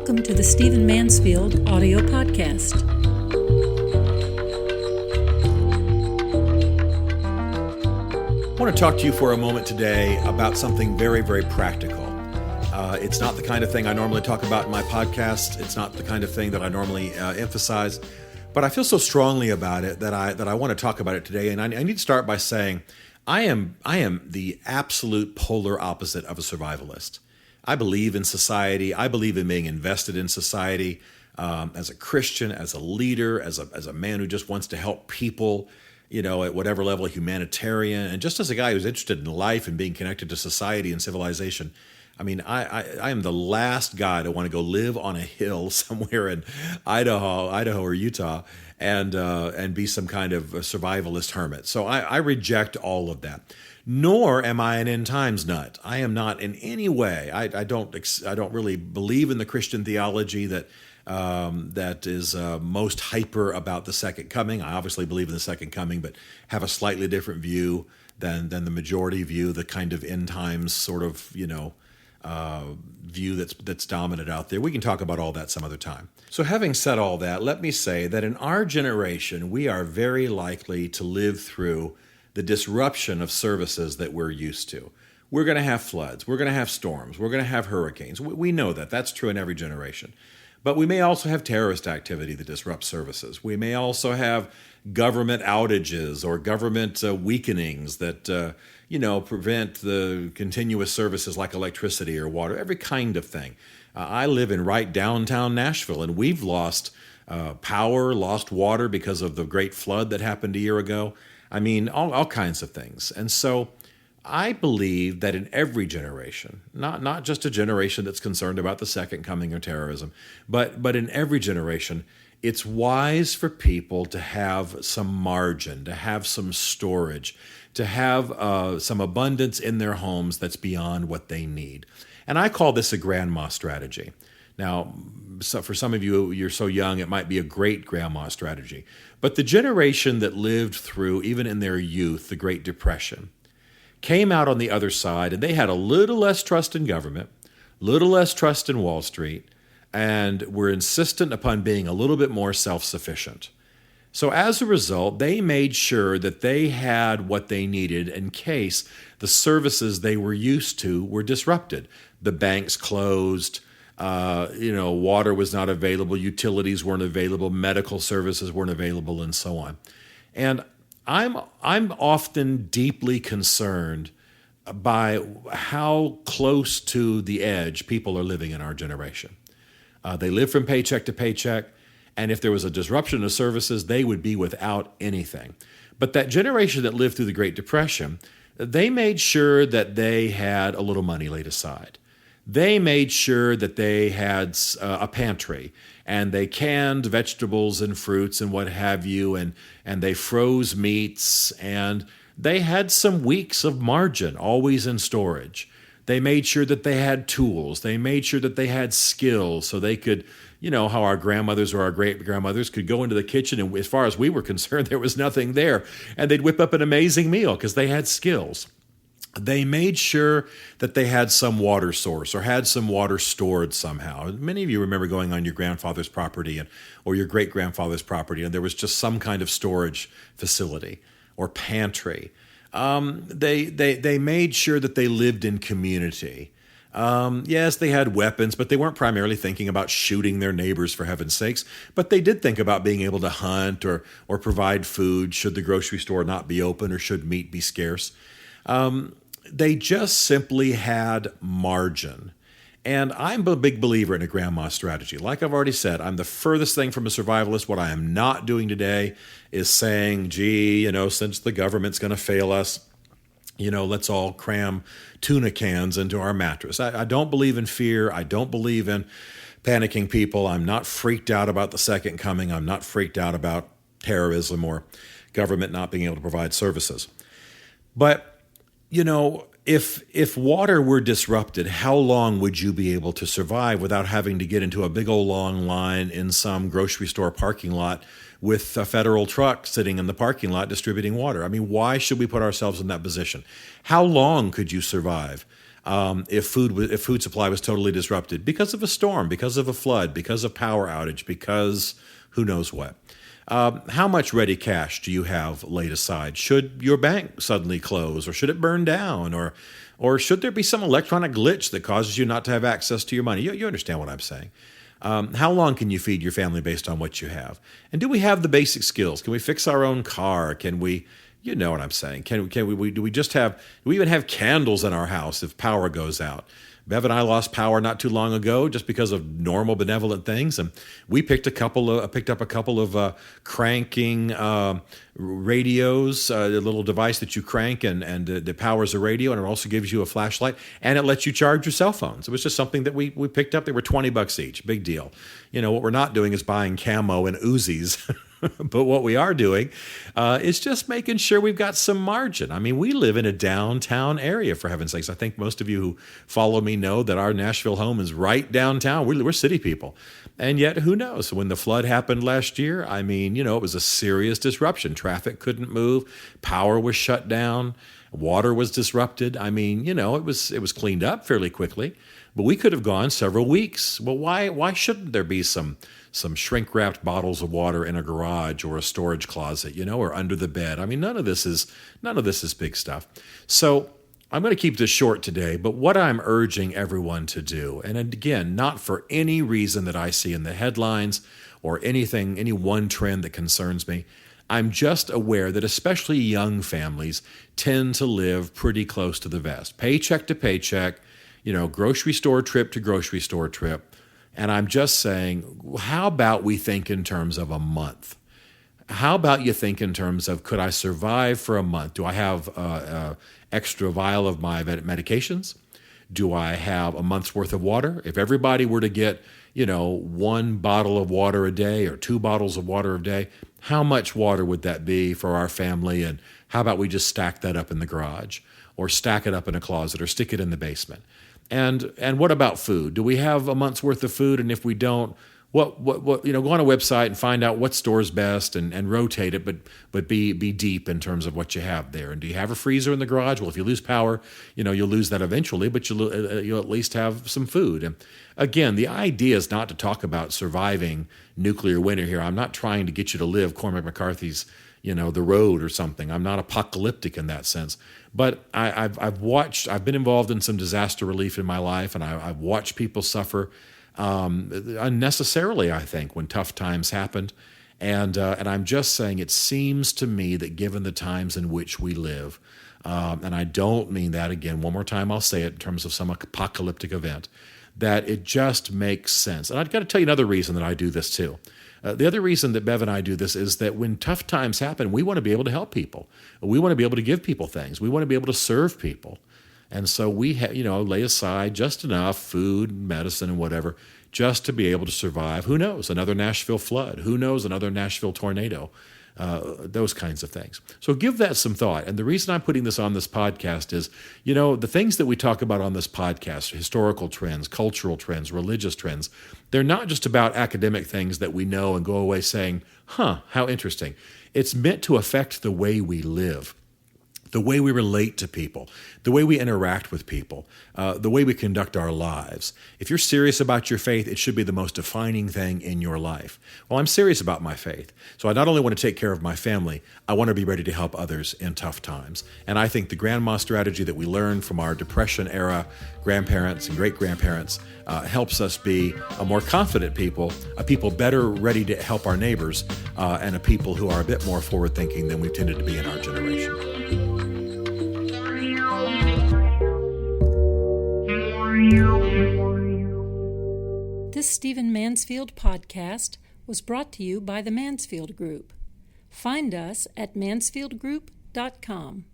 Welcome to the Stephen Mansfield audio podcast. I want to talk to you for a moment today about something very, very practical. It's not the kind of thing I normally talk about in my podcast. It's not the kind of thing that I normally emphasize, but I feel so strongly about it that I want to talk about it today. And I need to start by saying I am the absolute polar opposite of a survivalist. I believe in society. I believe in being invested in society as a Christian, as a leader, as a man who just wants to help people, at whatever level, humanitarian, and just as a guy who's interested in life and being connected to society and civilization. I mean, I am the last guy to want to go live on a hill somewhere in Idaho or Utah and be some kind of a survivalist hermit. So I reject all of that. Nor am I an end times nut. I am not in any way. I don't really believe in the Christian theology that is most hyper about the second coming. I obviously believe in the second coming, but have a slightly different view than the majority view, the kind of end times sort of view that's dominant out there. We can talk about all that some other time. So having said all that, let me say that in our generation, we are very likely to live through the disruption of services that we're used to. We're going to have floods. We're going to have storms. We're going to have hurricanes. We know that. That's true in every generation. But we may also have terrorist activity that disrupts services. We may also have government outages or government weakenings that prevent the continuous services like electricity or water, every kind of thing. I live in right downtown Nashville, and we've lost power, lost water because of the great flood that happened a year ago. I mean, all kinds of things. And so I believe that in every generation, not just a generation that's concerned about the second coming or terrorism, but in every generation, it's wise for people to have some margin, to have some storage, to have some abundance in their homes that's beyond what they need. And I call this a grandma strategy. Now, so for some of you, you're so young, it might be a great grandma strategy. But the generation that lived through, even in their youth, the Great Depression, came out on the other side, and they had a little less trust in government, little less trust in Wall Street, and were insistent upon being a little bit more self-sufficient. So as a result, they made sure that they had what they needed in case the services they were used to were disrupted. The banks closed, water was not available, utilities weren't available, medical services weren't available, and so on. And I'm often deeply concerned by how close to the edge people are living in our generation. They live from paycheck to paycheck, and if there was a disruption of services, they would be without anything. But that generation that lived through the Great Depression, they made sure that they had a little money laid aside. They made sure that they had a pantry, and they canned vegetables and fruits and what have you, and they froze meats, and they had some weeks of margin always in storage. They made sure that they had tools. They made sure that they had skills so they could, how our grandmothers or our great-grandmothers could go into the kitchen, and as far as we were concerned, there was nothing there, and they'd whip up an amazing meal because they had skills. They made sure that they had some water source or had some water stored somehow. Many of you remember going on your grandfather's property or your great-grandfather's property, and there was just some kind of storage facility or pantry. They made sure that they lived in community. Yes, they had weapons, but they weren't primarily thinking about shooting their neighbors, for heaven's sakes. But they did think about being able to hunt or provide food should the grocery store not be open or should meat be scarce. They just simply had margin. And I'm a big believer in a grandma strategy. Like I've already said, I'm the furthest thing from a survivalist. What I am not doing today is saying, since the government's going to fail us, let's all cram tuna cans into our mattress. I don't believe in fear. I don't believe in panicking people. I'm not freaked out about the second coming. I'm not freaked out about terrorism or government not being able to provide services. But if water were disrupted, how long would you be able to survive without having to get into a big old long line in some grocery store parking lot with a federal truck sitting in the parking lot distributing water? I mean, why should we put ourselves in that position? How long could you survive if food supply was totally disrupted because of a storm, because of a flood, because of power outage, because who knows what. How much ready cash do you have laid aside? Should your bank suddenly close, or should it burn down, or should there be some electronic glitch that causes you not to have access to your money? You understand what I'm saying. How long can you feed your family based on what you have? And do we have the basic skills? Can we fix our own car? Can we, you know what I'm saying? Do we even have candles in our house if power goes out? Bev and I lost power not too long ago just because of normal benevolent things, and we picked up a couple of cranking radios, a little device that you crank and that powers a radio, and it also gives you a flashlight, and it lets you charge your cell phones. It was just something that we picked up. They were $20 each, big deal. You know, what we're not doing is buying camo and Uzis. But what we are doing is just making sure we've got some margin. I mean, we live in a downtown area, for heaven's sakes. I think most of you who follow me know that our Nashville home is right downtown. We're city people. And yet, who knows? When the flood happened last year, I mean, it was a serious disruption. Traffic couldn't move. Power was shut down. Water was disrupted. I mean, it was cleaned up fairly quickly. But we could have gone several weeks. Well, why shouldn't there be some shrink-wrapped bottles of water in a garage or a storage closet, or under the bed? I mean, none of this is big stuff. So I'm going to keep this short today, but what I'm urging everyone to do, and again, not for any reason that I see in the headlines or any one trend that concerns me, I'm just aware that especially young families tend to live pretty close to the vest, paycheck to paycheck, grocery store trip to grocery store trip. And I'm just saying, how about we think in terms of a month? How about you think in terms of, could I survive for a month? Do I have an extra vial of my medications? Do I have a month's worth of water? If everybody were to get, 1 bottle of water a day or 2 bottles of water a day, how much water would that be for our family? And how about we just stack that up in the garage, or stack it up in a closet, or stick it in the basement? And what about food? Do we have a month's worth of food? And if we don't, what go on a website and find out what store's best and rotate it, but be deep in terms of what you have there. And do you have a freezer in the garage? Well, if you lose power, you'll lose that eventually, but you'll at least have some food. And again, the idea is not to talk about surviving nuclear winter here. I'm not trying to get you to live Cormac McCarthy's The Road or something. I'm not apocalyptic in that sense. But I've been involved in some disaster relief in my life, and I've watched people suffer unnecessarily, I think, when tough times happened. And I'm just saying, it seems to me that given the times in which we live, and I don't mean that, again, one more time I'll say it in terms of some apocalyptic event, that it just makes sense. And I've got to tell you another reason that I do this too. The other reason that Bev and I do this is that when tough times happen, we want to be able to help people. We want to be able to give people things. We want to be able to serve people. And so we lay aside just enough food, medicine, and whatever, just to be able to survive. Who knows? Another Nashville flood. Who knows? Another Nashville tornado. Those kinds of things. So give that some thought. And the reason I'm putting this on this podcast is, the things that we talk about on this podcast, historical trends, cultural trends, religious trends, they're not just about academic things that we know and go away saying, how interesting. It's meant to affect the way we live, the way we relate to people, the way we interact with people, the way we conduct our lives. If you're serious about your faith, it should be the most defining thing in your life. Well, I'm serious about my faith. So I not only want to take care of my family, I want to be ready to help others in tough times. And I think the grandma strategy that we learned from our Depression-era grandparents and great-grandparents helps us be a more confident people, a people better ready to help our neighbors, and a people who are a bit more forward-thinking than we've tended to be in our generation. This Stephen Mansfield podcast was brought to you by the Mansfield Group. Find us at mansfieldgroup.com.